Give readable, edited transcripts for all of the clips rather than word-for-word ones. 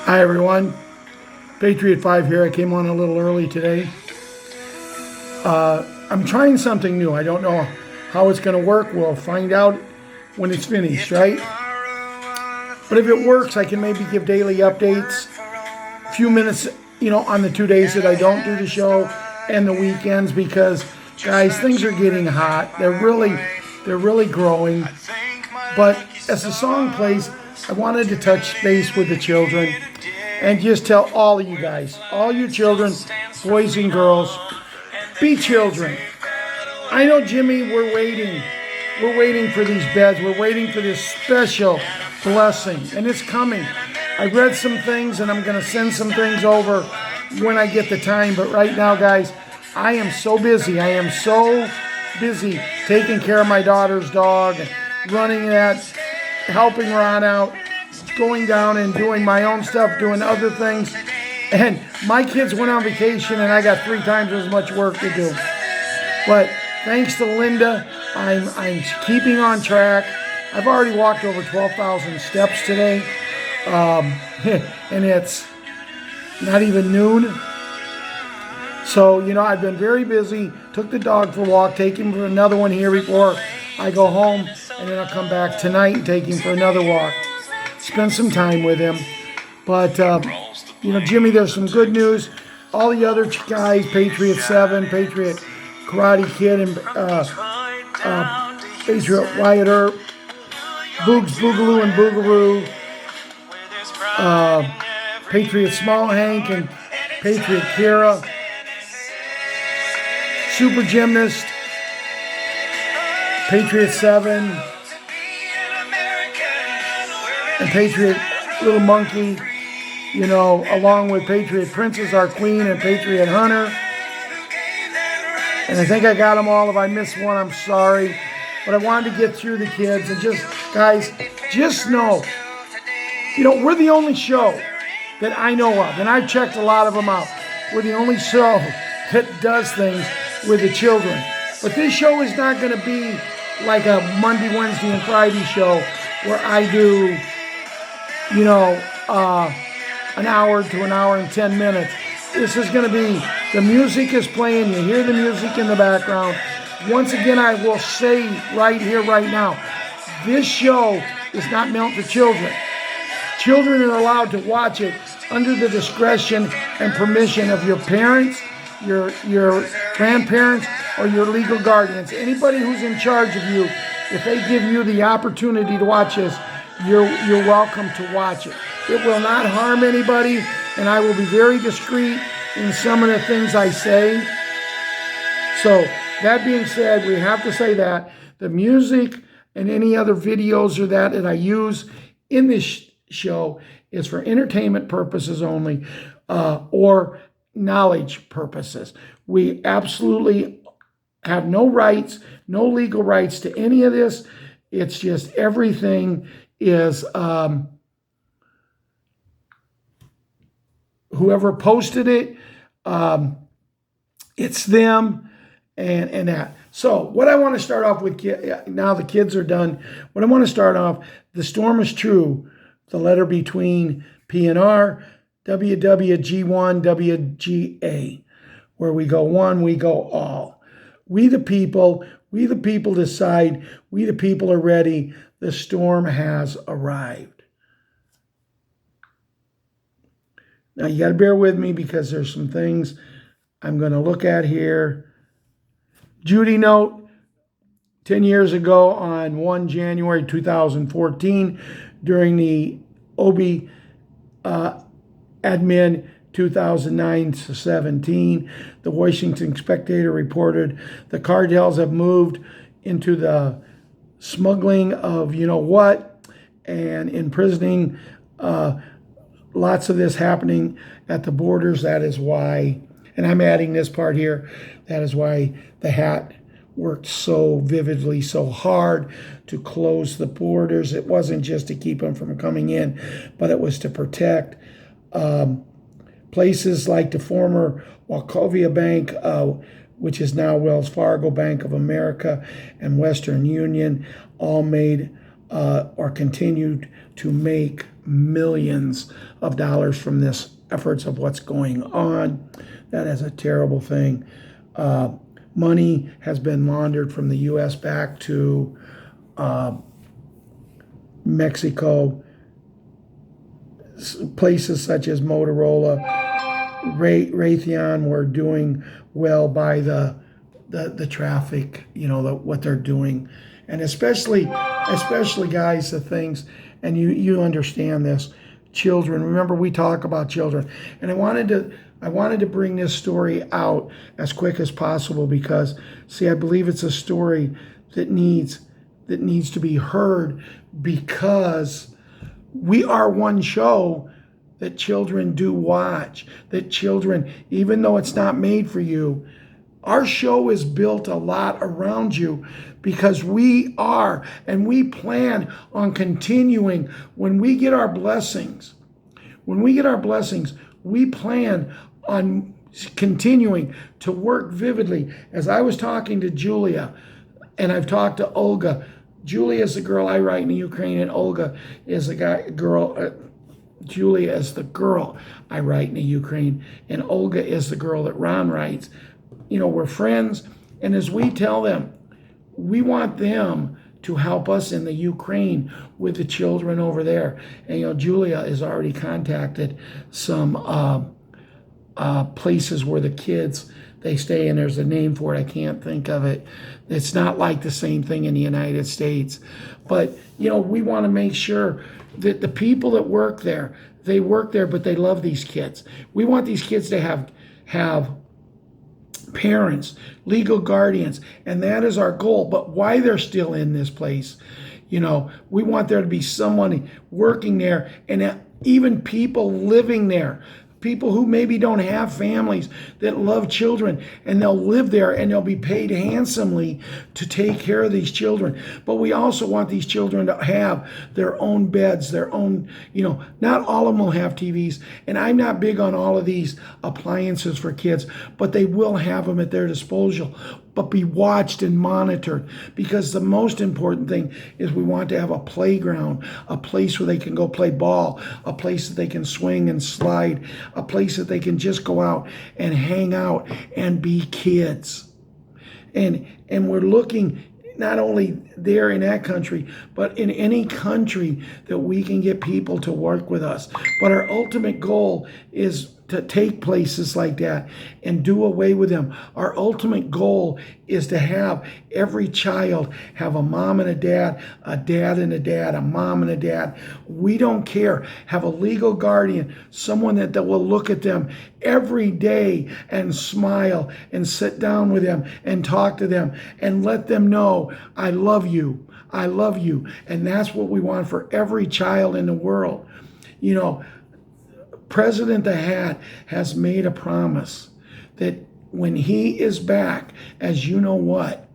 Hi everyone, Patriot 5 here. I came on a little early today. I'm trying something new. I don't know how it's going to work. We'll find out when it's finished, right? But if it works, I can maybe give daily updates, a few minutes, on the 2 days that I don't do the show and the weekends, because guys, things are getting hot. They're really growing. But as the song plays, I wanted to touch base with the children and just tell all of you guys, all you children, boys and girls, be children. I know, Jimmy, we're waiting. We're waiting for these beds. We're waiting for this special blessing, and it's coming. I read some things, and I'm going to send some things over when I get the time. But right now, guys, I am so busy. I am so busy taking care of my daughter's dog, and running that, helping Ron out, going down and doing my own stuff, doing other things. And my kids went on vacation, and I got 3 times as much work to do. But thanks to Linda, I'm keeping on track. I've already walked over 12,000 steps today, and it's not even noon. So, I've been very busy. Took the dog for a walk, take him for another one here before I go home, and then I'll come back tonight and take him for another walk. Spend some time with him. But, Jimmy, there's some good news. All the other guys, Patriot7, Patriot Karate Kid, and Patriot Wyatt Earp, Boogs, Boogaloo, and Boogaroo, Patriot Small Hank, and Patriot Kira, Super Gymnast, Patriot 7, and Patriot Little Monkey, along with Patriot Princess, our queen, and Patriot Hunter. And I think I got them all. If I missed one, I'm sorry. But I wanted to get through the kids. And guys, just know, we're the only show that I know of, and I've checked a lot of them out. We're the only show that does things with the children. But this show is not going to be like a Monday, Wednesday, and Friday show where I do, an hour to an hour and 10 minutes. This is going to be, the music is playing. You hear the music in the background. Once again, I will say right here, right now, this show is not meant for children. Children are allowed to watch it under the discretion and permission of your parents, your grandparents, or your legal guardians. Anybody who's in charge of you, if they give you the opportunity to watch this, you're welcome to watch it. It will not harm anybody, and I will be very discreet in some of the things I say. So, that being said, we have to say that the music and any other videos or that I use in this show is for entertainment purposes only, or knowledge purposes. We absolutely have no rights, no legal rights to any of this. It's just everything is whoever posted it, it's them and that. So what I want to start off with, now the kids are done, what I want to start off, the storm is true, the letter between P and R, WWG1, WGA, where we go one, we go all. We the people decide, we the people are ready, the storm has arrived. Now you got to bear with me because there's some things I'm going to look at here. Judy note, 10 years ago on 1 January 2014, during the OB admin 2009-17, the Washington Spectator reported the cartels have moved into the smuggling of you-know-what and imprisoning, lots of this happening at the borders. That is why, and I'm adding this part here, that is why the hat worked so vividly, so hard to close the borders. It wasn't just to keep them from coming in, but it was to protect places like the former Wachovia Bank, which is now Wells Fargo, Bank of America, and Western Union, all made or continued to make millions of dollars from this efforts of what's going on. That is a terrible thing. Money has been laundered from the U.S. back to Mexico. Places such as Motorola, Raytheon were doing well by the traffic, what they're doing. And especially guys, the things, and you understand this, children. Remember, we talk about children. And I wanted to bring this story out as quick as possible because, see, I believe it's a story that needs to be heard, because we are one show that children do watch, that children, even though it's not made for you, our show is built a lot around you, because we are, and we plan on continuing when we get our blessings. When we get our blessings, we plan on continuing to work vividly. As I was talking to Julia, and I've talked to Olga. Julia is the girl I write in the Ukraine, and Olga is the girl. Julia is the girl I write in the Ukraine, and Olga is the girl that Ron writes. We're friends, and as we tell them, we want them to help us in the Ukraine with the children over there. And Julia has already contacted some places where the kids, they stay, and there's a name for it. I can't think of it. It's not like the same thing in the United States. But, we want to make sure that the people that work there, they work there, but they love these kids. We want these kids to have parents, legal guardians, and that is our goal. But why they're still in this place, we want there to be someone working there, and even people living there. People who maybe don't have families that love children, and they'll live there and they'll be paid handsomely to take care of these children. But we also want these children to have their own beds, their own, not all of them will have TVs. And I'm not big on all of these appliances for kids, but they will have them at their disposal. But be watched and monitored, because the most important thing is we want to have a playground, a place where they can go play ball, a place that they can swing and slide, a place that they can just go out and hang out and be kids. And we're looking not only there in that country, but in any country that we can get people to work with us. But our ultimate goal is to take places like that and do away with them. Our ultimate goal is to have every child have a mom and a dad and a dad, a mom and a dad. We don't care. Have a legal guardian, someone that will look at them every day and smile and sit down with them and talk to them and let them know, I love you. I love you. And that's what we want for every child in the world. President the Hat has made a promise that when he is back, as you know what,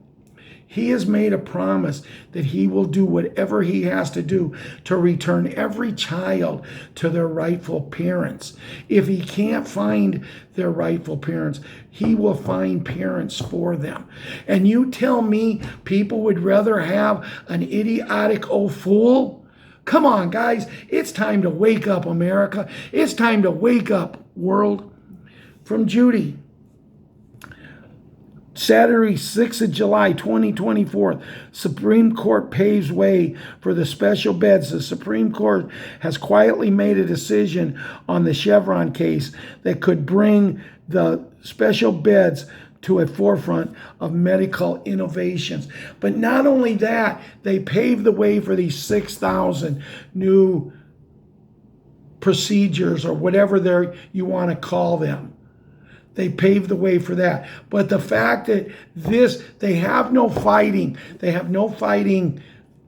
he has made a promise that he will do whatever he has to do to return every child to their rightful parents. If he can't find their rightful parents, he will find parents for them. And you tell me people would rather have an idiotic old fool? Come on, guys. It's time to wake up, America. It's time to wake up, world. From Judy. Saturday, 6th of July, 2024, Supreme Court paves way for the special beds. The Supreme Court has quietly made a decision on the Chevron case that could bring the special beds to a forefront of medical innovations. But not only that, they paved the way for these 6,000 new procedures, or whatever you want to call them. They paved the way for that. But the fact that they have no fighting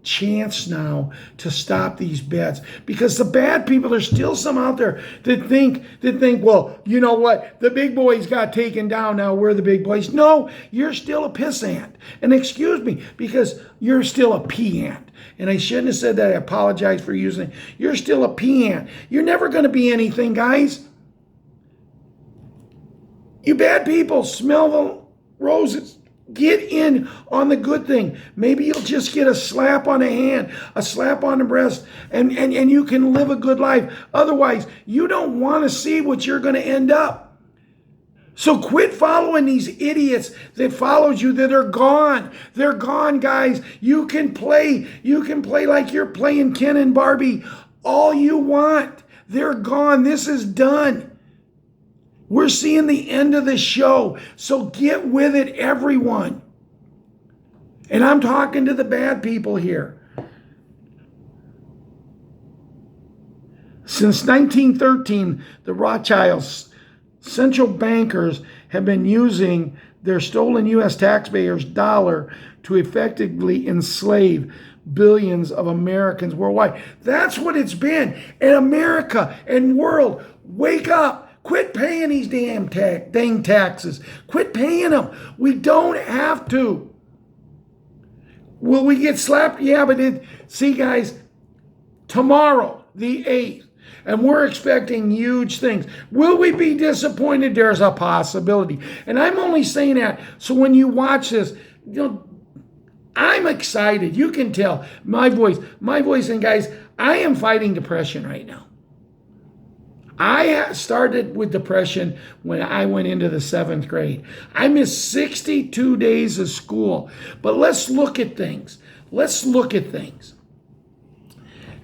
chance now to stop these beds, because the bad people, there's still some out there that think, well, you know what, the big boys got taken down, now we're the big boys. No, you're still a pissant. And excuse me, because you're still a peant. And I shouldn't have said that. I apologize for using it. You're still a peant. You're never going to be anything, guys. You bad people, smell the roses. Get in on the good thing. Maybe you'll just get a slap on the hand, a slap on the breast, and you can live a good life. Otherwise, you don't want to see what you're going to end up. So quit following these idiots that followed you that are gone. They're gone, guys. You can play like you're playing Ken and Barbie all you want. They're gone. This is done. We're seeing the end of the show. So get with it, everyone. And I'm talking to the bad people here. Since 1913, the Rothschilds, central bankers, have been using their stolen U.S. taxpayers' dollar to effectively enslave billions of Americans worldwide. That's what it's been. And America and world, wake up. Quit paying these dang taxes. Quit paying them. We don't have to. Will we get slapped? Yeah, but see, guys, tomorrow, the 8th, and we're expecting huge things. Will we be disappointed? There's a possibility. And I'm only saying that so when you watch this, I'm excited. You can tell my voice. And guys, I am fighting depression right now. I started with depression when I went into the 7th grade. I missed 62 days of school. But let's look at things.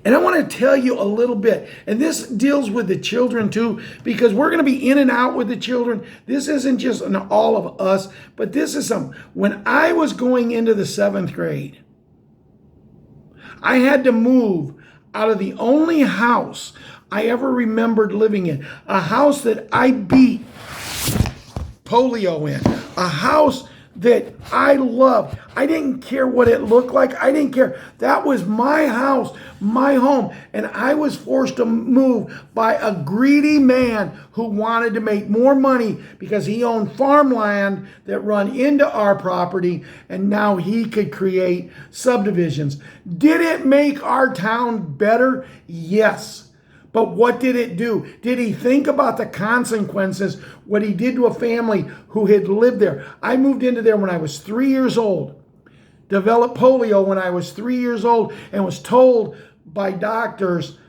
And I want to tell you a little bit. And this deals with the children too, because we're going to be in and out with the children. This isn't just an all of us, but this is some. When I was going into the 7th grade, I had to move out of the only house I ever remembered living in, a house that I beat polio in, a house that I loved. I didn't care what it looked like. I didn't care. That was my house, my home. And I was forced to move by a greedy man who wanted to make more money because he owned farmland that run into our property, and now he could create subdivisions. Did it make our town better? Yes. But what did it do? Did he think about the consequences, what he did to a family who had lived there? I moved into there when I was 3 years old, developed polio when I was 3 years old, and was told by doctors,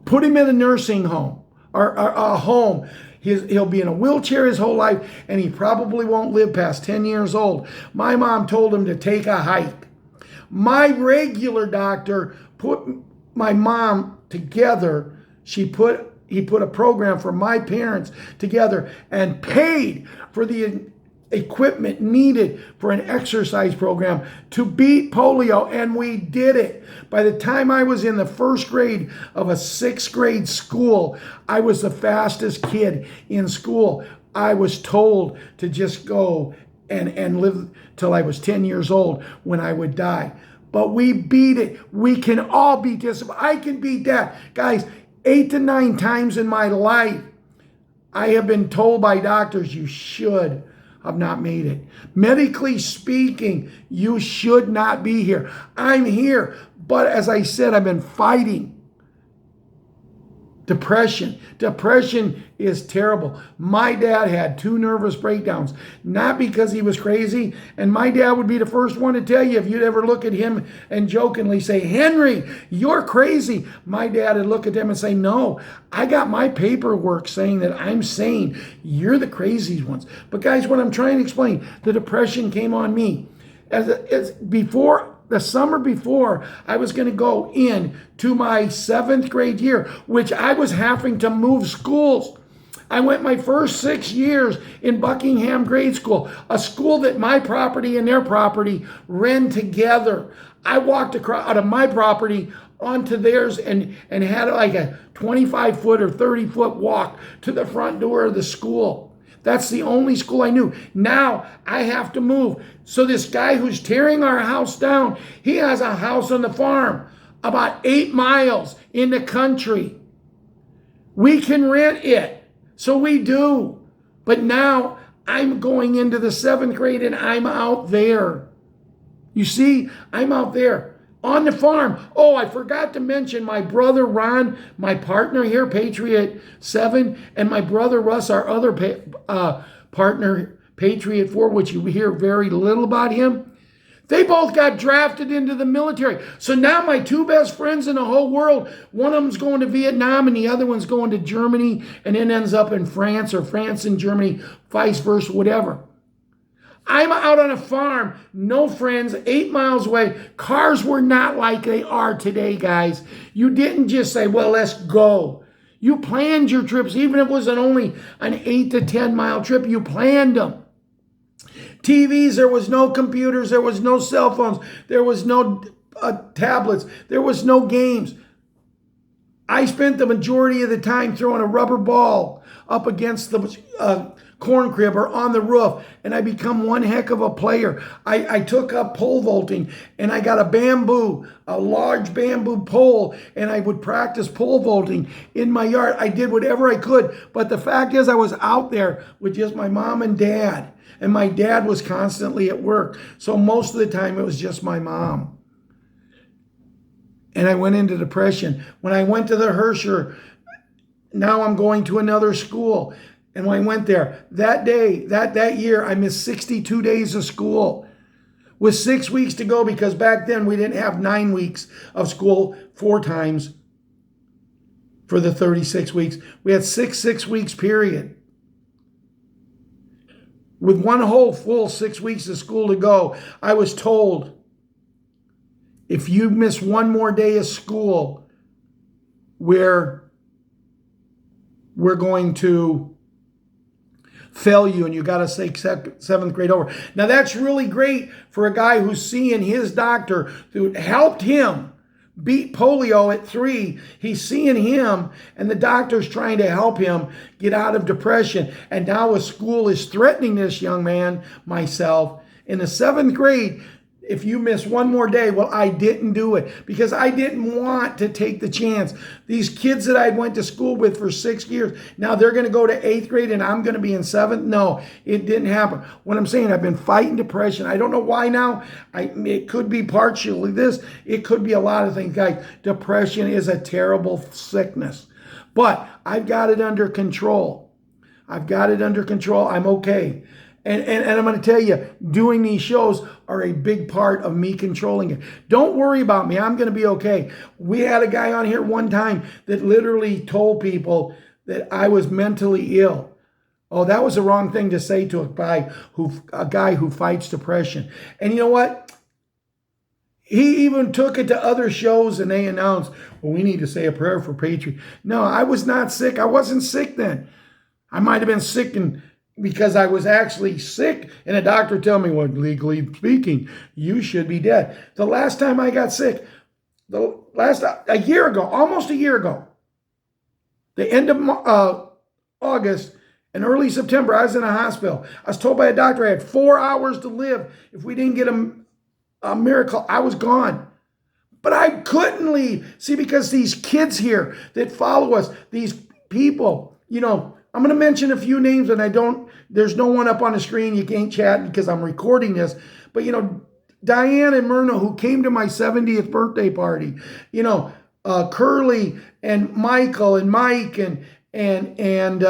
put him in a nursing home or a home. He'll be in a wheelchair his whole life, and he probably won't live past 10 years old. My mom told him to take a hike. My regular doctor put my mom together. He put a program for my parents together and paid for the equipment needed for an exercise program to beat polio, and we did it. By the time I was in the 1st grade of a 6th grade school, I was the fastest kid in school. I was told to just go and live till I was 10 years old when I would die. But we beat it. We can all beat this. I can beat that. Guys, 8 to 9 times in my life, I have been told by doctors, you should have not made it. Medically speaking, you should not be here. I'm here. But as I said, I've been fighting depression. Depression is terrible. My dad had 2 nervous breakdowns, not because he was crazy. And my dad would be the first one to tell you, if you'd ever look at him and jokingly say, Henry, you're crazy. My dad would look at them and say, no, I got my paperwork saying that I'm sane. You're the crazy ones. But guys, what I'm trying to explain, the depression came on me. As before, the summer before, I was going to go in to my 7th grade year, which I was having to move schools. I went my first 6 years in Buckingham Grade School, a school that my property and their property ran together. I walked across out of my property onto theirs and had like a 25-foot or 30-foot walk to the front door of the school. That's the only school I knew. Now I have to move. So this guy who's tearing our house down, he has a house on the farm about 8 miles in the country. We can rent it. So we do. But now I'm going into the 7th grade and I'm out there. You see, I'm out there on the farm. Oh, I forgot to mention my brother Ron, my partner here, Patriot7, and my brother Russ, our other partner, Patriot 4, which you hear very little about him. They both got drafted into the military. So now my two best friends in the whole world, one of them's going to Vietnam and the other one's going to Germany and then ends up in France, or France and Germany, vice versa, whatever. I'm out on a farm, no friends, 8 miles away. Cars were not like they are today, guys. You didn't just say, well, let's go. You planned your trips, even if it was only an 8 to 10 mile trip, you planned them. TVs, there was no computers, there was no cell phones, there was no tablets, there was no games. I spent the majority of the time throwing a rubber ball up against the corn crib or on the roof, and I become one heck of a player. I took up pole vaulting, and I got a large bamboo pole, and I would practice pole vaulting in my yard. I did whatever I could, but the fact is I was out there with just my mom and dad, and my dad was constantly at work, so most of the time it was just my mom. And I went into depression. When I went to the Hersher, now I'm going to another school. And when I went there, that day, that year, I missed 62 days of school with 6 weeks to go, because back then we didn't have 9 weeks of school 4 times for the 36 weeks. We had 6 weeks period. With one whole full 6 weeks of school to go, I was told, if you miss one more day of school, we're going to fail you, and you got to take 7th grade over. Now that's really great for a guy who's seeing his doctor who helped him beat polio at 3. He's seeing him, and the doctor's trying to help him get out of depression. And now a school is threatening this young man, myself, in the 7th grade. If you miss one more day, well, I didn't do it because I didn't want to take the chance. These kids that I went to school with for 6 years, now they're going to go to 8th grade and I'm going to be in 7th. No, it didn't happen. What I'm saying, I've been fighting depression. I don't know why now. It could be partially this. It could be a lot of things, guys. Depression is a terrible sickness, but I've got it under control. I've got it under control. I'm okay. And I'm going to tell you, doing these shows are a big part of me controlling it. Don't worry about me. I'm going to be okay. We had a guy on here one time that literally told people that I was mentally ill. Oh, that was the wrong thing to say to a guy who fights depression. And you know what? He even took it to other shows and they announced, well, we need to say a prayer for Patriot. No, I was not sick. I wasn't sick then. I might have been sick because I was actually sick, and a doctor told me, well, legally speaking, you should be dead. The last time I got sick, a year ago, almost a year ago, the end of August and early September, I was in a hospital. I was told by a doctor I had 4 hours to live. If we didn't get a miracle, I was gone. But I couldn't leave. See, because these kids here that follow us, these people, I'm going to mention a few names, and there's no one up on the screen. You can't chat because I'm recording this. But, Diane and Myrna, who came to my 70th birthday party, Curly and Michael and Mike and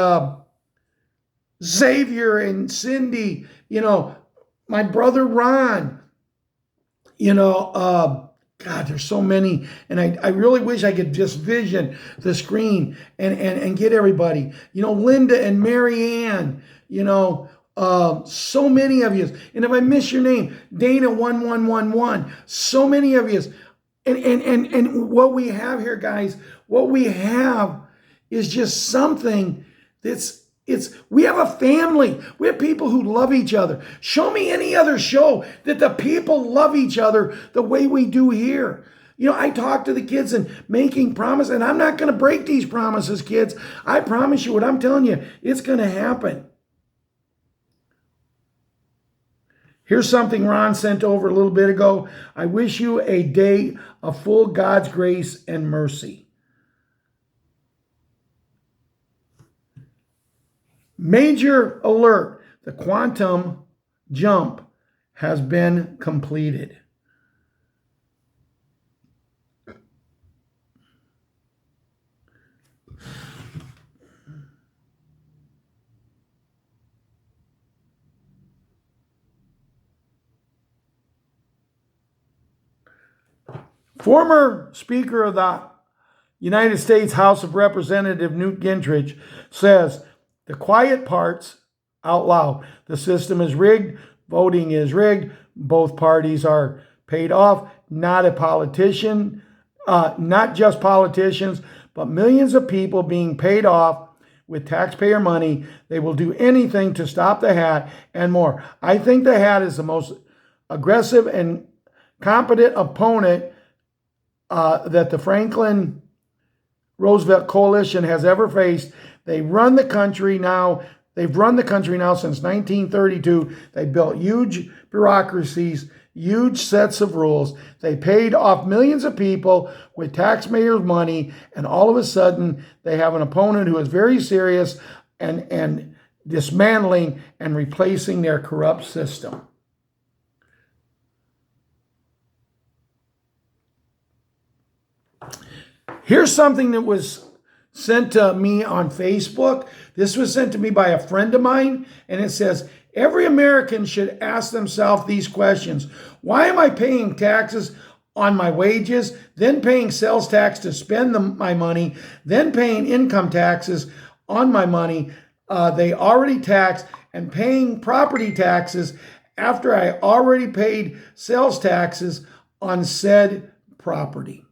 Xavier and Cindy, my brother Ron, God, there's so many, and I really wish I could just vision the screen and get everybody. Linda and Marianne, so many of you. And if I miss your name, Dana1111, so many of you. And what we have here, guys, what we have is just something we have a family. We have people who love each other. Show me any other show that the people love each other the way we do here. I talk to the kids and making promises, and I'm not going to break these promises, kids. I promise you what I'm telling you, it's going to happen. Here's something Ron sent over a little bit ago. I wish you a day of full God's grace and mercy. Major alert, the quantum jump has been completed. Former Speaker of the United States House of Representatives Newt Gingrich says the quiet parts out loud. The system is rigged. Voting is rigged. Both parties are paid off. Not a politician, not just politicians, but millions of people being paid off with taxpayer money. They will do anything to stop the hat and more. I think the hat is the most aggressive and competent opponent that the Franklin Roosevelt coalition has ever faced. They run the country now. They've run the country now since 1932. They built huge bureaucracies, huge sets of rules. They paid off millions of people with taxpayers' money, and all of a sudden they have an opponent who is very serious and dismantling and replacing their corrupt system. Here's something that was sent to me on Facebook. This was sent to me by a friend of mine, and it says, every American should ask themselves these questions. Why am I paying taxes on my wages, then paying sales tax to spend my money, then paying income taxes on my money they already taxed, and paying property taxes after I already paid sales taxes on said property?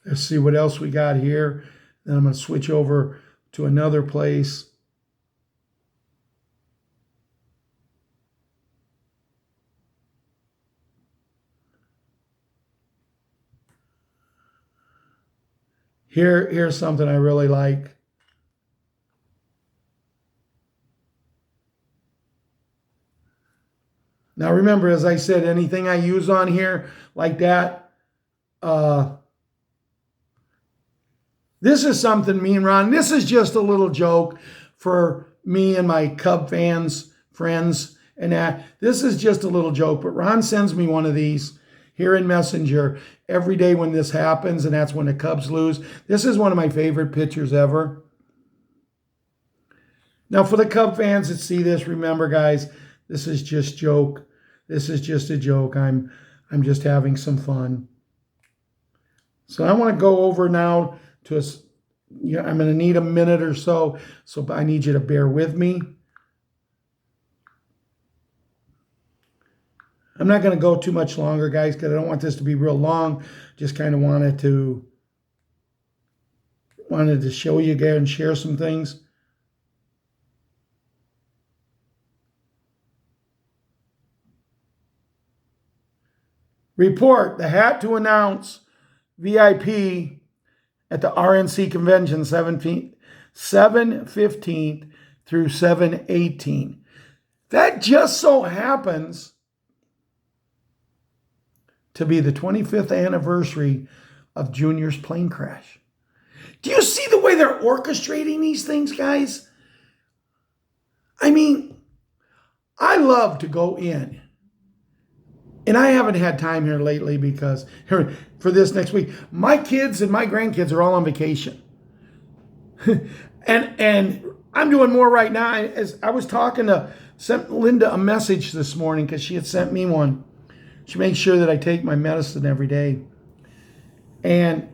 Let's see what else we got here. Then I'm going to switch over to another place. Here's something I really like. Now remember, as I said, anything I use on here like that, this is something me and Ron, this is just a little joke for me and my Cub fans, friends, and that. This is just a little joke, but Ron sends me one of these here in Messenger every day when this happens, and that's when the Cubs lose. This is one of my favorite pictures ever. Now, for the Cub fans that see this, remember, guys, this is just joke. This is just a joke. I'm just having some fun. So I want to go over now to I'm going to need a minute or so I need you to bear with me. I'm not going to go too much longer, guys, because I don't want this to be real long. Just kind of wanted to show you again and share some things. Report, the hat to announce VIP at the RNC convention 7/15 through 7/18. That just so happens to be the 25th anniversary of Junior's plane crash. Do you see the way they're orchestrating these things, guys? I mean, I love to go in. And I haven't had time here lately because for this next week, my kids and my grandkids are all on vacation. and I'm doing more right now. As I was talking to, sent Linda a message this morning because she had sent me one. She makes sure that I take my medicine every day. And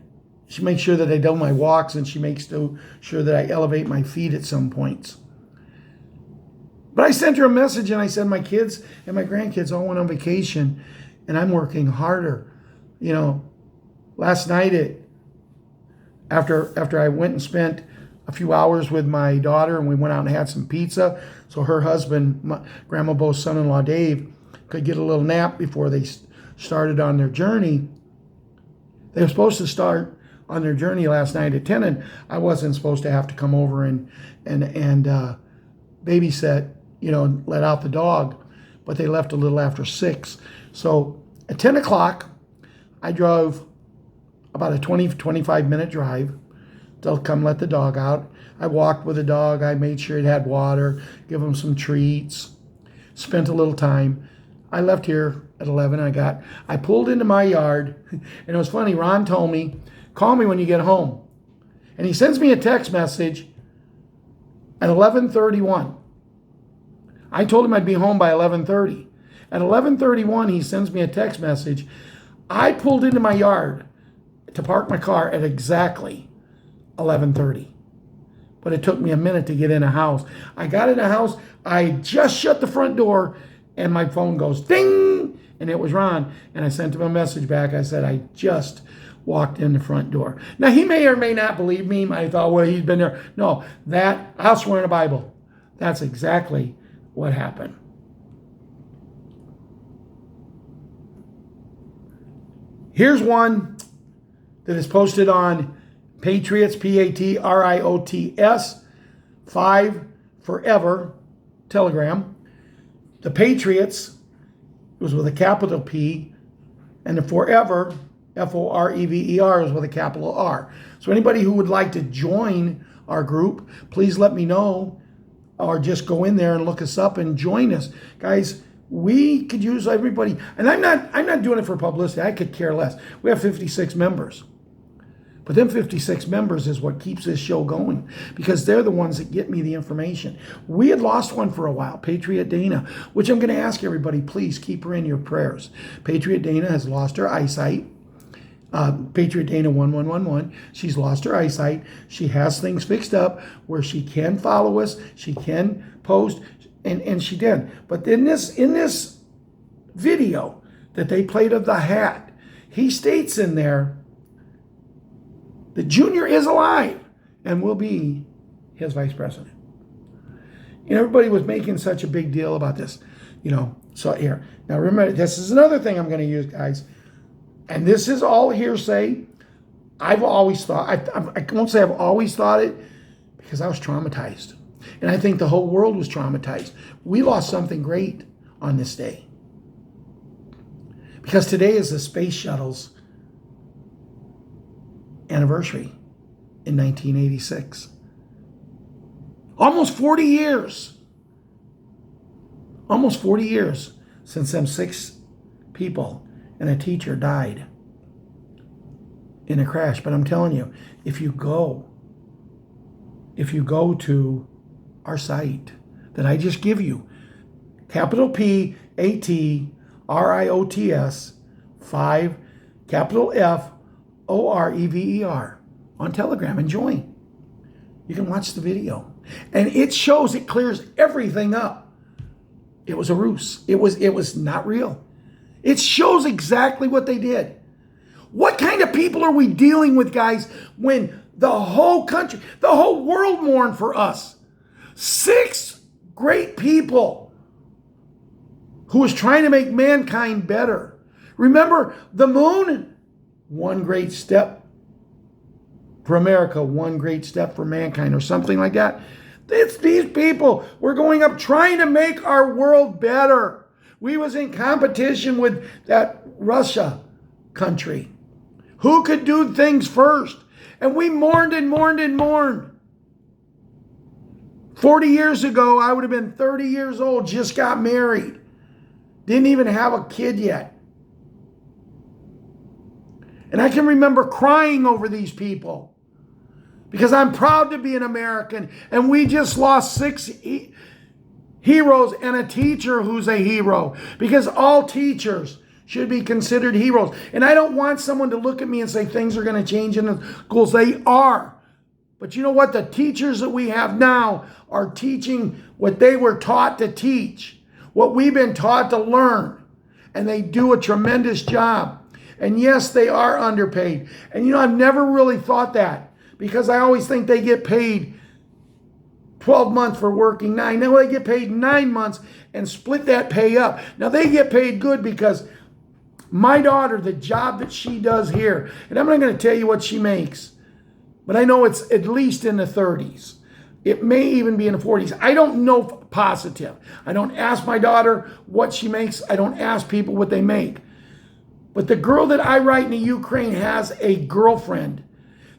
she makes sure that I do my walks, and she makes sure that I elevate my feet at some points. But I sent her a message and I said, my kids and my grandkids all went on vacation and I'm working harder. You know, last night after I went and spent a few hours with my daughter and we went out and had some pizza, so her husband, Grandma Bo's son-in-law Dave, could get a little nap before they started on their journey. They were supposed to start on their journey last night at 10, and I wasn't supposed to have to come over and babysit, and let out the dog, but they left a little after 6. So at 10 o'clock, I drove about a 25 minute drive to come let the dog out. I walked with the dog. I made sure it had water, give him some treats, spent a little time. I left here at 11. I pulled into my yard, and it was funny. Ron told me, call me when you get home. And he sends me a text message at 11:31. I told him I'd be home by 11:30. At 11:31, he sends me a text message. I pulled into my yard to park my car at exactly 11:30. But it took me a minute to get in a house. I got in a house, I just shut the front door, and my phone goes ding, and it was Ron. And I sent him a message back. I said, I just walked in the front door. Now, he may or may not believe me. He might have thought, well, he's been there. No, that, I'll swear in the Bible, that's exactly what happened. Here's one that is posted on Patriots, Patriots, 5 forever, Telegram. The Patriots was with a capital P, and the forever, Forever, is with a capital R. So anybody who would like to join our group, please let me know, or just go in there and look us up and join us. Guys, we could use everybody, and I'm not doing it for publicity. I could care less. We have 56 members. But them 56 members is what keeps this show going, because they're the ones that get me the information. We had lost one for a while, Patriot Dana, which I'm going to ask everybody, please keep her in your prayers. Patriot Dana has lost her eyesight. Patriot Dana 1111, she's lost her eyesight. She has things fixed up where she can follow us, she can post, and she did. But in this video that they played of the hat, he states in there, the Junior is alive and will be his vice president. And everybody was making such a big deal about this, So here, now remember, this is another thing I'm going to use, guys. And this is all hearsay. I've always thought, I won't say I've always thought it, because I was traumatized. And I think the whole world was traumatized. We lost something great on this day. Because today is the space shuttle's anniversary in 1986. Almost 40 years. Almost 40 years since them 6 people and a teacher died in a crash. But I'm telling you, if you go to our site that I just give you, capital Patriots, 5, capital Forever, on Telegram, and join. You can watch the video. And it shows, it clears everything up. It was a ruse. It was not real. It shows exactly what they did. What kind of people are we dealing with, guys, when the whole country, the whole world mourned for us? 6 great people who was trying to make mankind better. Remember the moon? One great step for America, one great step for mankind, or something like that. It's these people. We're going up trying to make our world better. We was in competition with that Russia country. Who could do things first? And we mourned and mourned and mourned. 40 years ago, I would have been 30 years old, just got married. Didn't even have a kid yet. And I can remember crying over these people, because I'm proud to be an American, and we just lost 6 heroes and a teacher who's a hero, because all teachers should be considered heroes. And I don't want someone to look at me and say things are going to change in the schools. They are. But you know what? The teachers that we have now are teaching what they were taught to teach, what we've been taught to learn. And they do a tremendous job. And yes, they are underpaid. And I've never really thought that, because I always think they get paid 12 months for working 9. Now they get paid 9 months and split that pay up. Now they get paid good, because my daughter, the job that she does here, and I'm not going to tell you what she makes, but I know it's at least in the 30s. It may even be in the 40s. I don't know positive. I don't ask my daughter what she makes. I don't ask people what they make. But the girl that I write in the Ukraine has a girlfriend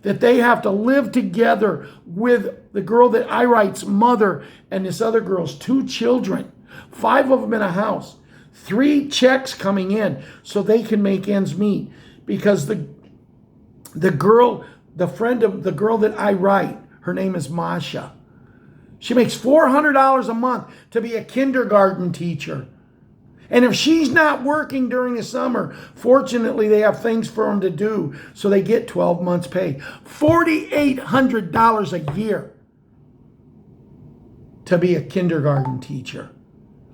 that they have to live together with the girl that I write's mother and this other girl's 2 children, 5 of them in a house, 3 checks coming in so they can make ends meet. Because the friend of the girl that I write, her name is Masha. She makes $400 a month to be a kindergarten teacher. And if she's not working during the summer, fortunately they have things for them to do, so they get 12 months pay. $4,800 a year to be a kindergarten teacher.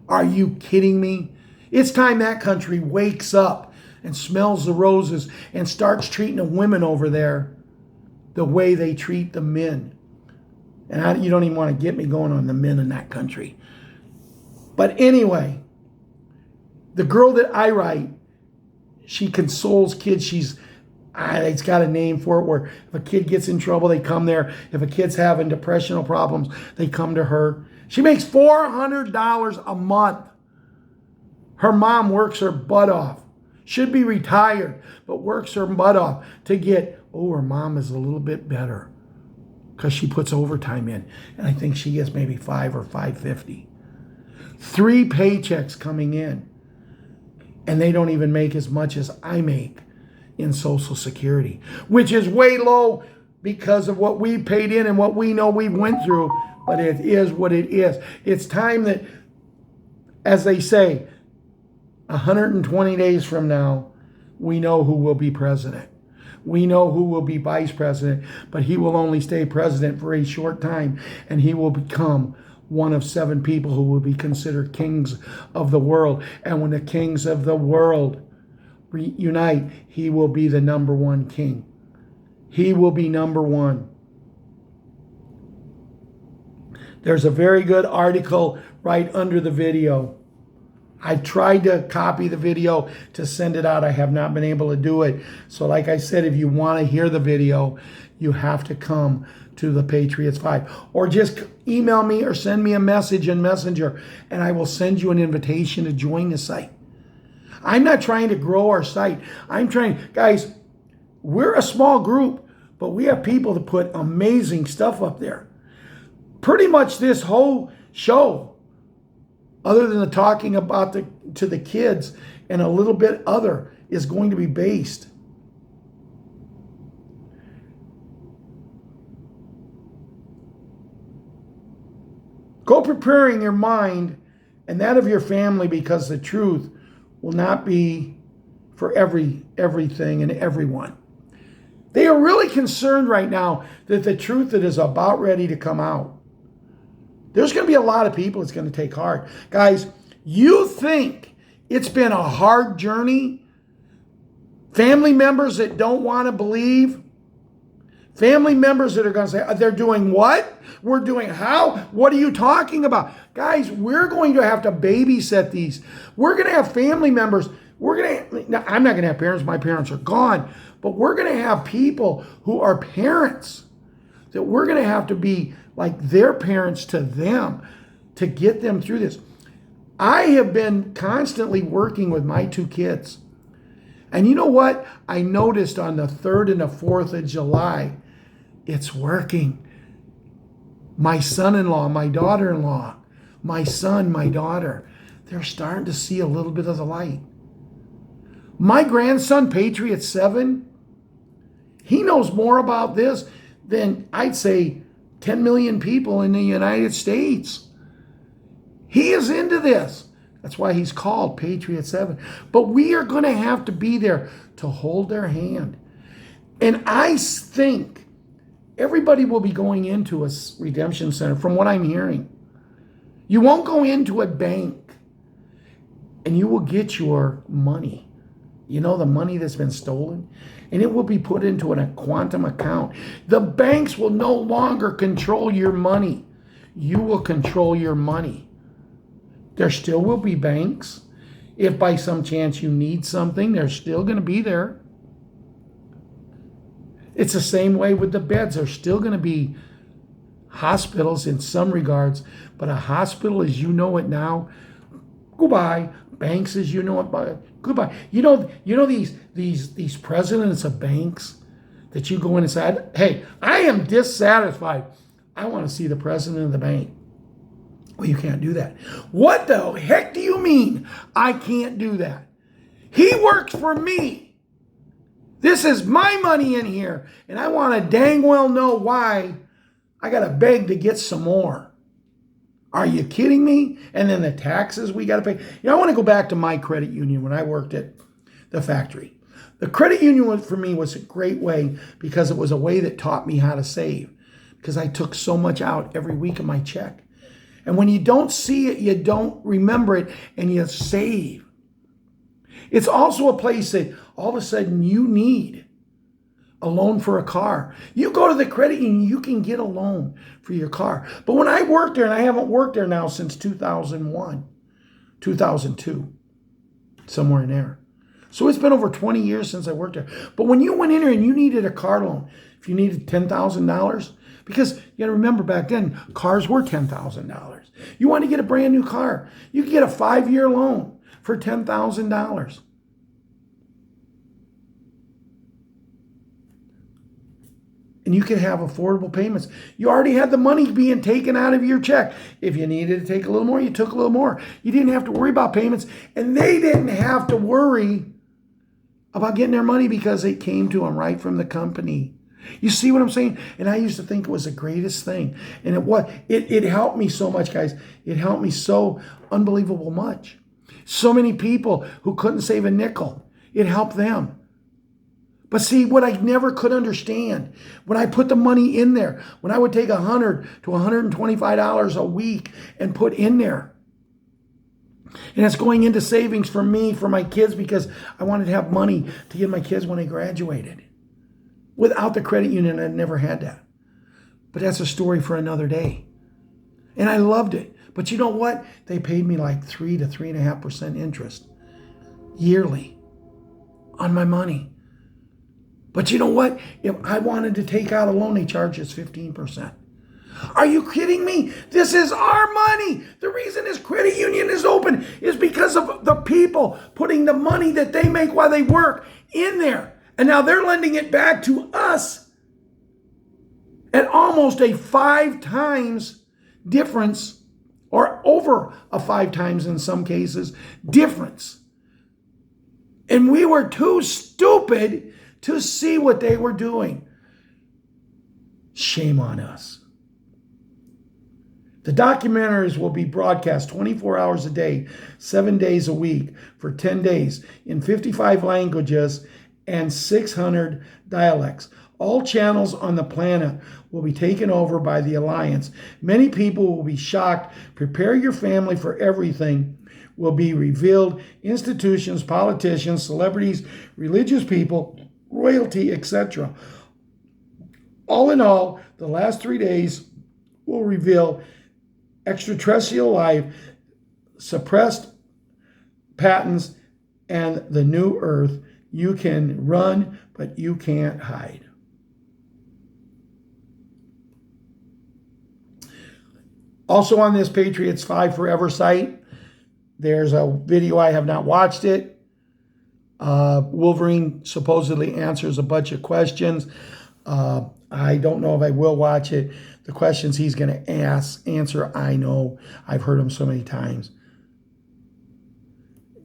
Are you kidding me? It's time that country wakes up and smells the roses and starts treating the women over there the way they treat the men. And you don't even want to get me going on the men in that country. But anyway, the girl that I write, she consoles kids. It's got a name for it, where if a kid gets in trouble, they come there. If a kid's having depressional problems, they come to her. She makes $400 a month. Her mom works her butt off. Should be retired, but works her butt off to get, her mom is a little bit better because she puts overtime in. And I think she gets maybe $5 or $5.50. 3 paychecks coming in. And they don't even make as much as I make in Social Security, which is way low because of what we paid in and what we know we went through, but it is what it is. It's time that, as they say, 120 days from now, we know who will be president. We know who will be vice president, but he will only stay president for a short time, and he will become one of 7 people who will be considered kings of the world. And when the kings of the world unite, he will be the number 1 king. He will be number 1. There's a very good article right under the video. I tried to copy the video to send it out. I have not been able to do it. So like I said, if you want to hear the video, you have to come to the Patriots 5. Or just email me or send me a message in Messenger, and I will send you an invitation to join the site. I'm not trying to grow our site. Guys, we're a small group, but we have people that put amazing stuff up there. Pretty much this whole show, other than the talking about to the kids and a little bit other, is going to be based. Go preparing your mind and that of your family, because the truth will not be for everything and everyone. They are really concerned right now that the truth that is about ready to come out. There's going to be a lot of people it's going to take hard. Guys, you think it's been a hard journey? Family members that don't want to believe? Family members that are going to say, they're doing what? We're doing how? What are you talking about? Guys, we're going to have to babysit these. We're going to have family members. I'm not going to have parents. My parents are gone. But we're going to have people who are parents that we're going to have to be like their parents to them to get them through this. I have been constantly working with my 2 kids. And you know what? I noticed on the 3rd and the 4th of July, it's working. My son-in-law, my daughter-in-law, my son, my daughter, they're starting to see a little bit of the light. My grandson, Patriot7, he knows more about this than, I'd say, 10 million people in the United States. He is into this. That's why he's called Patriot7. But we are going to have to be there to hold their hand. And I think everybody will be going into a redemption center, from what I'm hearing. You won't go into a bank and you will get your money. You know, the money that's been stolen? And it will be put into a quantum account. The banks will no longer control your money. You will control your money. There still will be banks. If by some chance you need something, they're still going to be there. It's the same way with the beds. There's still going to be hospitals in some regards, but a hospital as you know it now, goodbye. Banks as you know it, goodbye. You know these presidents of banks that you go in and say, hey, I am dissatisfied. I want to see the president of the bank. Well, you can't do that. What the heck do you mean I can't do that? He works for me. This is my money in here, and I want to dang well know why I got to beg to get some more. Are you kidding me? And then the taxes we got to pay. I want to go back to my credit union when I worked at the factory. The credit union for me was a great way because it was a way that taught me how to save, because I took so much out every week of my check. And when you don't see it, you don't remember it, and you save. It's also a place that all of a sudden you need a loan for a car. You go to the credit union, you can get a loan for your car. But when I worked there, and I haven't worked there now since 2001, 2002, somewhere in there. So it's been over 20 years since I worked there. But when you went in there and you needed a car loan, if you needed $10,000, because you got to remember back then, cars were $10,000. You want to get a brand new car, you could get a 5-year loan for $10,000. And you could have affordable payments. You already had the money being taken out of your check. If you needed to take a little more, you took a little more. You didn't have to worry about payments, and they didn't have to worry about getting their money because it came to them right from the company. You see what I'm saying? And I used to think it was the greatest thing. And it helped me so much, guys. It helped me so unbelievable much. So many people who couldn't save a nickel, it helped them. But see, what I never could understand, when I put the money in there, when I would take $100 to $125 a week and put in there, and it's going into savings for me, for my kids, because I wanted to have money to give my kids when they graduated. Without the credit union, I'd never had that. But that's a story for another day. And I loved it. But you know what? They paid me like 3 to 3.5% interest yearly on my money. But you know what? If I wanted to take out a loan, they charge us 15%. Are you kidding me? This is our money. The reason this credit union is open is because of the people putting the money that they make while they work in there. And now they're lending it back to us at almost a 5 times difference, or over a 5 times in some cases difference. And we were too stupid to see what they were doing. Shame on us. The documentaries will be broadcast 24 hours a day, 7 days a week for 10 days in 55 languages and 600 dialects. All channels on the planet will be taken over by the Alliance. Many people will be shocked. Prepare your family for everything will be revealed. Institutions, politicians, celebrities, religious people, royalty, etc. All in all, the last 3 days will reveal extraterrestrial life, suppressed patents, and the new Earth. You can run, but you can't hide. Also on this Patriots 5 Forever site, there's a video. I have not watched it. Wolverine supposedly answers a bunch of questions. I don't know if I will watch it. The questions he's going to answer, I know. I've heard them so many times.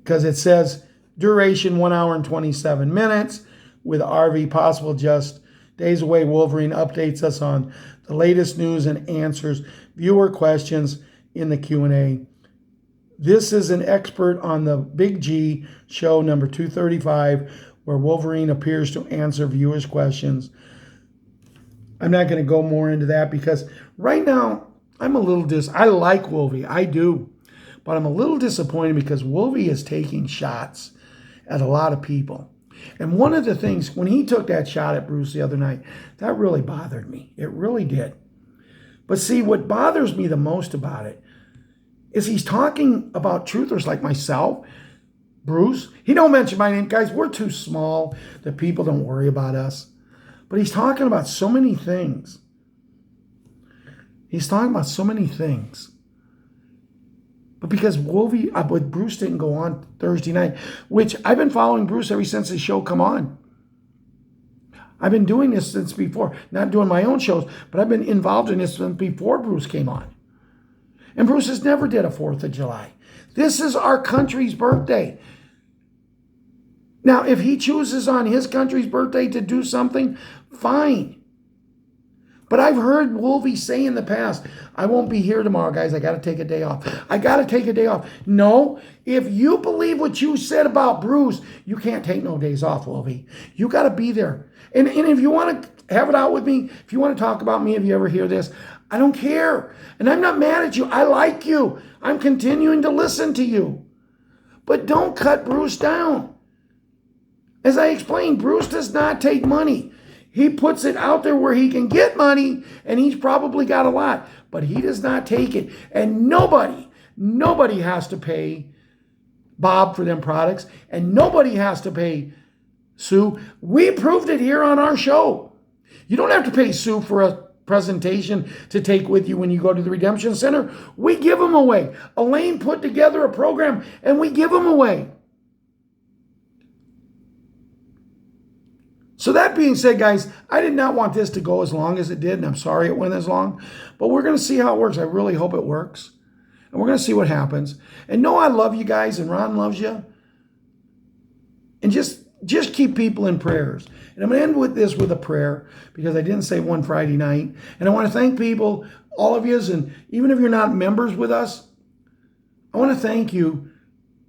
Because it says duration 1 hour and 27 minutes with RV, possible just days away. Wolverine updates us on the latest news and answers viewer questions in the Q&A. This is an expert on the Big G show number 235, where Wolverine appears to answer viewers' questions. I'm not going to go more into that because right now I'm a little I like Wolvie, I do. But I'm a little disappointed because Wolvie is taking shots at a lot of people. And one of the things, when he took that shot at Bruce the other night, that really bothered me. It really did. But see, what bothers me the most about it is he's talking about truthers like myself, Bruce. He don't mention my name. Guys, we're too small that people don't worry about us. But he's talking about so many things. He's talking about so many things. But because Wolvie, but Bruce didn't go on Thursday night, which I've been following Bruce ever since his show come on. I've been doing this since before, not doing my own shows, but I've been involved in this since before Bruce came on. And Bruce has never did a 4th of July. This is our country's birthday. Now, if he chooses on his country's birthday to do something, fine. But I've heard Wolvie say in the past, I won't be here tomorrow, guys. I got to take a day off. I got to take a day off. No, if you believe what you said about Bruce, you can't take no days off, Wolvie. You got to be there. And if you want to have it out with me, if you want to talk about me, if you ever hear this, I don't care. And I'm not mad at you. I like you. I'm continuing to listen to you. But don't cut Bruce down. As I explained, Bruce does not take money. He puts it out there where he can get money, and he's probably got a lot, but he does not take it. And nobody has to pay Bob for them products, and nobody has to pay Sue. We proved it here on our show. You don't have to pay Sue for a presentation to take with you when you go to the Redemption Center. We give them away. Elaine put together a program, and we give them away. So that being said, guys, I did not want this to go as long as it did, and I'm sorry it went as long, but we're going to see how it works. I really hope it works, and we're going to see what happens. And know I love you guys, and Ron loves you, and just keep people in prayers. And I'm going to end with this with a prayer, because I didn't say one Friday night, and I want to thank people, all of you, and even if you're not members with us, I want to thank you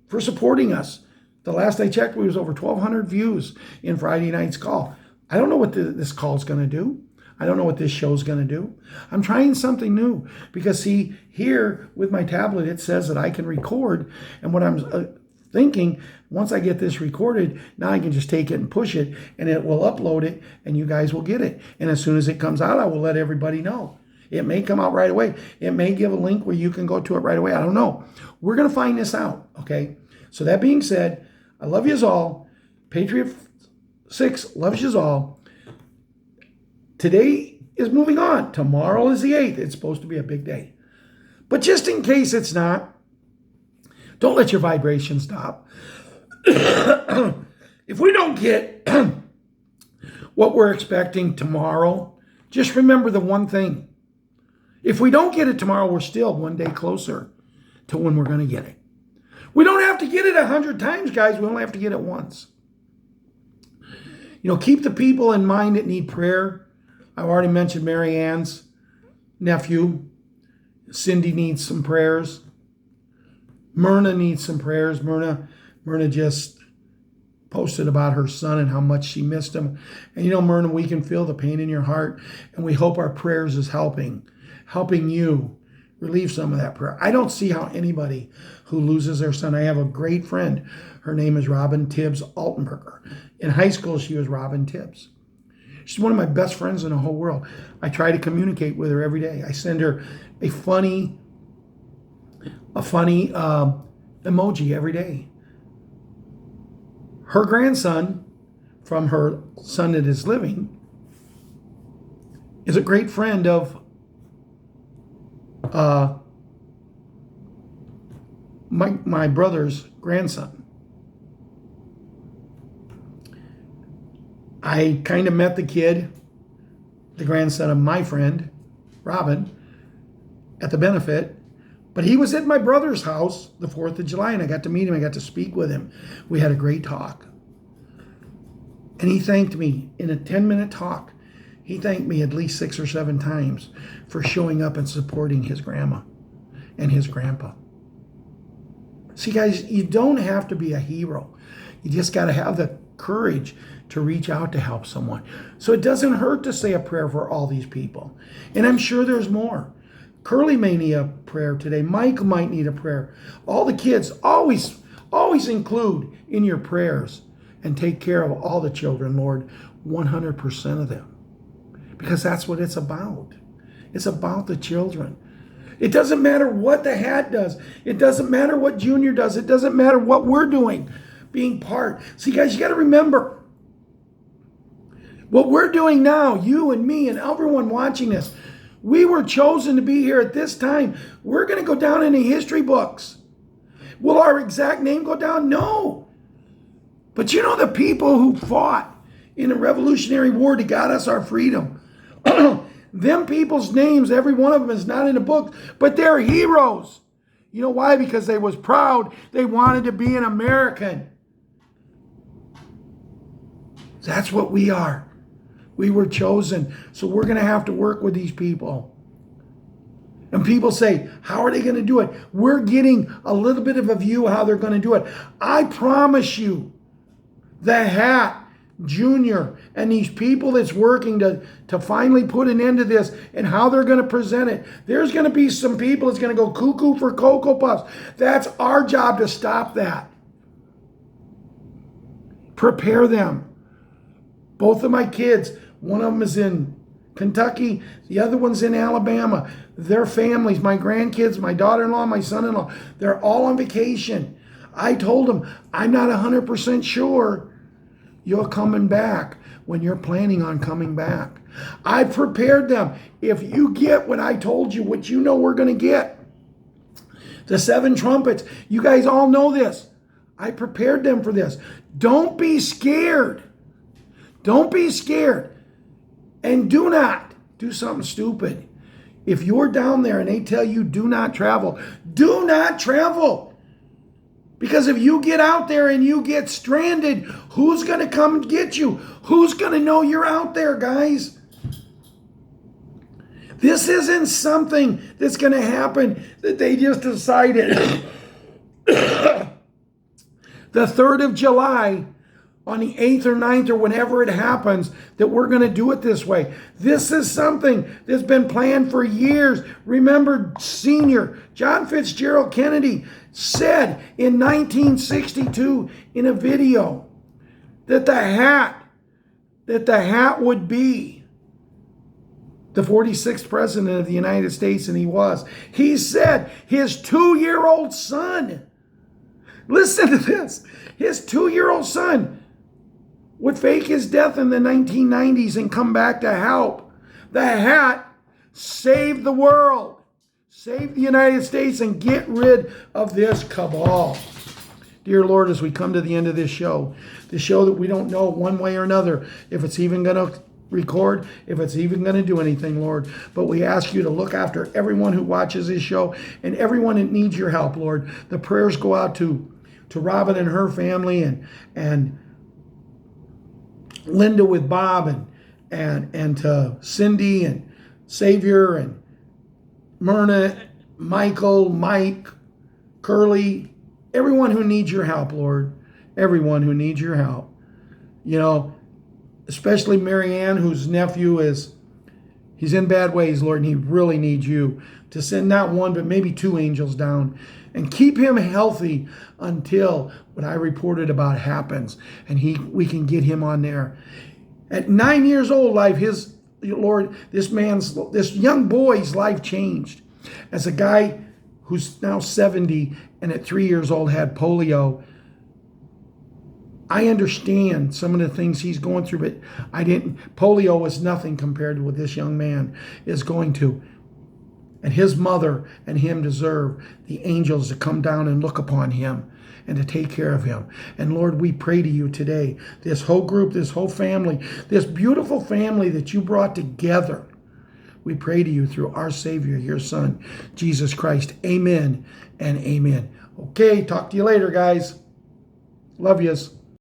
for supporting us. The last I checked, we was over 1,200 views in Friday night's call. I don't know what this call is going to do. I don't know what this show is going to do. I'm trying something new because, see, here with my tablet, it says that I can record. And what I'm thinking, once I get this recorded, now I can just take it and push it, and it will upload it, and you guys will get it. And as soon as it comes out, I will let everybody know. It may come out right away. It may give a link where you can go to it right away. I don't know. We're going to find this out, okay? So that being said, I love yous all. Patriot6 loves yous all. Today is moving on. Tomorrow is the 8th. It's supposed to be a big day. But just in case it's not, don't let your vibration stop. If we don't get what we're expecting tomorrow, just remember the one thing. If we don't get it tomorrow, we're still one day closer to when we're going to get it. We don't have to get it 100 times, guys. We only have to get it once. You know, keep the people in mind that need prayer. I've already mentioned Mary Ann's nephew. Cindy needs some prayers. Myrna needs some prayers. Myrna just posted about her son and how much she missed him. And you know, Myrna, we can feel the pain in your heart, and we hope our prayers is helping you relieve some of that prayer. I don't see how anybody who loses their son. I have a great friend. Her name is Robin Tibbs Altenberger. In high school, she was Robin Tibbs. She's one of my best friends in the whole world. I try to communicate with her every day. I send her a funny emoji every day. Her grandson, from her son that is living, is a great friend of my brother's grandson. I kind of met the kid, the grandson of my friend, Robin, at the benefit, but he was at my brother's house the 4th of July, and I got to meet him. I got to speak with him. We had a great talk. And he thanked me in a 10-minute talk. He thanked me at least 6 or 7 times for showing up and supporting his grandma and his grandpa. See, guys, you don't have to be a hero. You just got to have the courage to reach out to help someone. So it doesn't hurt to say a prayer for all these people. And I'm sure there's more. Curly may need a prayer today. Michael might need a prayer. All the kids, always include in your prayers and take care of all the children, Lord, 100% of them. Because that's what it's about. It's about the children. It doesn't matter what the hat does. It doesn't matter what Junior does. It doesn't matter what we're doing, being part. See, guys, you got to remember, what we're doing now, you and me and everyone watching this, we were chosen to be here at this time. We're going to go down in the history books. Will our exact name go down? No. But you know the people who fought in the Revolutionary War that got us our freedom. Them people's names, every one of them is not in the book, but they're heroes. You know why? Because they was proud. They wanted to be an American. That's what we are. We were chosen. So we're going to have to work with these people. And people say, how are they going to do it? We're getting a little bit of a view how they're going to do it. I promise you, the Hat, Junior, and these people that's working to finally put an end to this and how they're going to present it. There's going to be some people that's going to go cuckoo for Cocoa Puffs. That's our job to stop that. Prepare them. Both of my kids, one of them is in Kentucky, the other one's in Alabama. Their families, my grandkids, my daughter-in-law, my son-in-law, they're all on vacation. I told them, I'm not 100% sure you're coming back when you're planning on coming back. I prepared them. If you get what I told you, what you know we're going to get, the 7 trumpets, you guys all know this. I prepared them for this. Don't be scared. Don't be scared. And do not do something stupid. If you're down there and they tell you do not travel, do not travel. Because if you get out there and you get stranded, who's going to come and get you? Who's going to know you're out there, guys? This isn't something that's going to happen that they just decided. The 3rd of July, on the 8th or 9th or whenever it happens, that we're going to do it this way. This is something that's been planned for years. Remember, Senior John Fitzgerald Kennedy said in 1962 in a video that the Hat would be the 46th president of the United States, and he was. He said his 2-year-old son, listen to this, his 2-year-old son would fake his death in the 1990s and come back to help. The Hat saved the world, save the United States, and get rid of this cabal. Dear Lord, as we come to the end of this show that we don't know one way or another if it's even going to record, if it's even going to do anything, Lord, but we ask you to look after everyone who watches this show and everyone that needs your help, Lord. The prayers go out to Robin and her family, and Linda with Bob, and to Cindy and Savior and Myrna, Michael, Mike, Curly, everyone who needs your help, Lord. Everyone who needs your help. You know, especially Marianne, whose nephew he's in bad ways, Lord, and he really needs you to send not one, but maybe 2 angels down and keep him healthy until what I reported about happens, and we can get him on there. At 9 years old, Lord, this young boy's life changed. As a guy who's now 70 and at 3 years old had polio, I understand some of the things he's going through, but polio was nothing compared to what this young man is going to. And his mother and him deserve the angels to come down and look upon him and to take care of him. And Lord, we pray to you today, this whole group, this whole family, this beautiful family that you brought together, we pray to you through our Savior, your Son, Jesus Christ. Amen and amen. Okay, talk to you later, guys. Love yous.